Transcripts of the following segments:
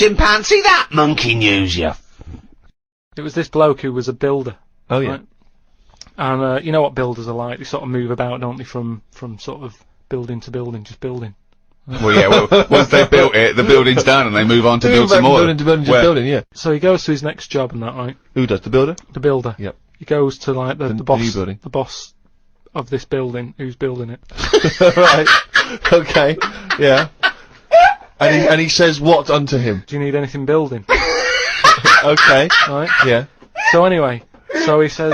chimpanzee that monkey news, you. It was this bloke who was a builder. Oh, yeah. Right? And, you know what builders are like? They sort of move about, don't they, from sort of building to building, just building. Well, yeah, once they've built it, the building's done, and they move on to build some more. Building to building, just building, yeah. So he goes to his next job and that, right? Who does, the builder? The builder. Yep. He goes to, like, the new boss, building. the boss of this building, who's building it. Right. Okay. Yeah. And he says what unto him? Do you need anything building? Okay. Right? Yeah. So anyway, so he says,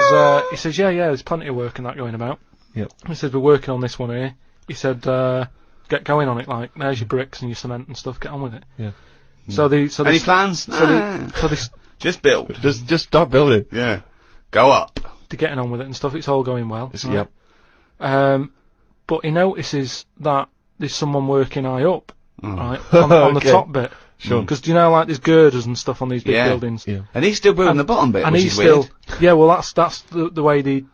yeah, there's plenty of work and that going about. Yep. He says, we're working on this one here. He said, get going on it, like, there's your bricks and your cement and stuff, get on with it. Yeah. Any plans? Just build. Just start building. Yeah. Go up. They're getting on with it and stuff, it's all going well. Yep. But he notices that there's someone working high up, right, on the Okay. top bit. Sure. Because do you know, like, there's girders and stuff on these big buildings? Yeah. And he's still building the bottom bit, And which he's is still, weird. yeah, well, that's the way they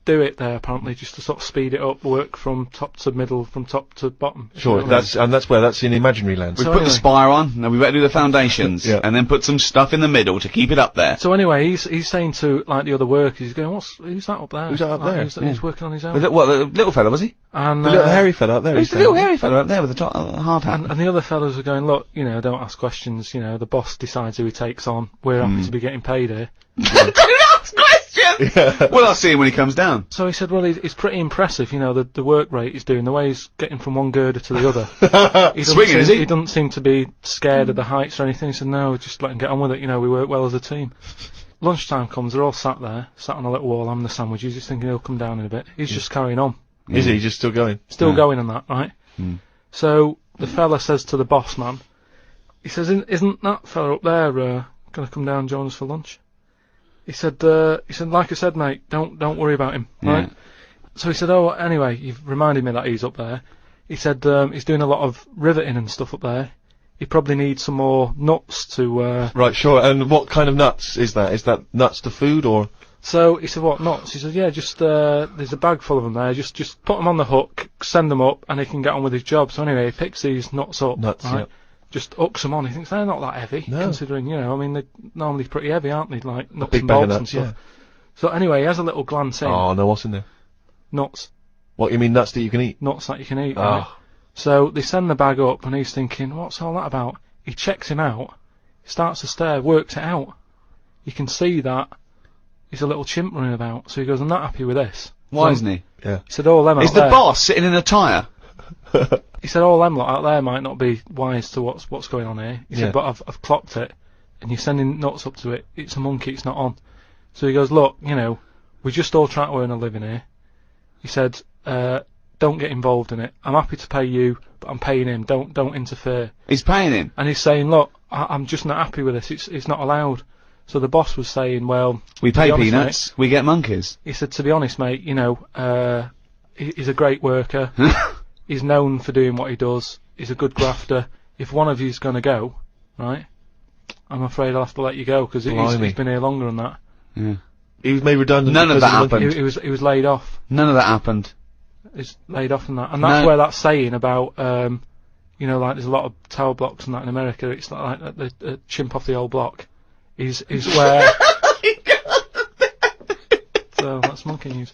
do it there, apparently, just to sort of speed it up, work from top to middle, from top to bottom. Sure, You know what I mean? that's in imaginary land. We So put anyway. the spire on, now we better do the foundations, Yeah. and then put some stuff in the middle to keep it up there. So anyway, he's saying to, like, the other workers, he's going, who's that up there? Who's that up Like, there? He's working on his own. The little fella, was he? And, The little hairy fella up there. He's the little hairy fella up there with the hard hat. and the other fellas are going, look, you know, don't ask questions, you know, the boss decides who he takes on, we're happy to be getting paid here. Don't ask questions! Well, I'll see him when he comes down. So he said, well, it's pretty impressive, you know, the work rate he's doing, the way he's getting from one girder to the other. Swinging, is he? He doesn't seem to be scared of the heights or anything. He said, no, just let him get on with it, you know, we work well as a team. Lunchtime comes, they're all sat there, sat on a little wall having the sandwiches, just thinking he'll come down in a bit. He's just carrying on. Is he just still going? Still going on that, right? So the fella says to the boss man, he says, isn't that fella up there going to come down and join us for lunch? He said, like I said, mate, don't worry about him, right? So he said, oh, anyway, you've reminded me that he's up there. He said, he's doing a lot of riveting and stuff up there. He probably needs some more nuts to, Right, sure. And what kind of nuts is that? Is that nuts to food or? So he said, what, nuts? He said, yeah, just, there's a bag full of them there, just put them on the hook, send them up, and he can get on with his job. So anyway, he picks these nuts up, Nuts, right? yeah. Just hooks them on. He thinks they're not that heavy, No. considering, you know, I mean, they're normally pretty heavy, aren't they? Like, nuts big and bag of bolts and nuts, stuff. So anyway, he has a little glance in. Oh, no, what's in there? Nuts. What, you mean nuts that you can eat? Nuts that you can eat, Oh. right? So they send the bag up, and he's thinking, what's all that about? He checks him out, starts to stare, works it out. You can see that he's a little chimp running about. So he goes, I'm not happy with this. Why isn't he? Yeah. He said, all them Is out the there. boss sitting in a tyre? He said, all them lot out there might not be wise to what's going on here. He Yeah. said, but I've clocked it, and you're sending nuts up to it. It's a monkey, it's not on. So he goes, look, you know, we're just all trying to earn a living here. He said, don't get involved in it. I'm happy to pay you, but I'm paying him. Don't interfere. He's paying him. And he's saying, look, I'm just not happy with this. It's not allowed. So the boss was saying, well, We to be pay honest, peanuts, we get monkeys. He said, to be honest, mate, you know, he's a great worker. He's known for doing what he does. He's a good grafter. If one of you's going to go, right, I'm afraid I'll have to let you go, because he's been here longer than that. Yeah. He was made redundant. None of because that the monkey- happened. He was laid off. None of that happened. He's laid off and that. And that's where that saying about, you know, like there's a lot of tower blocks and that in America, it's like the chimp off the old block, is where... So that's monkey news.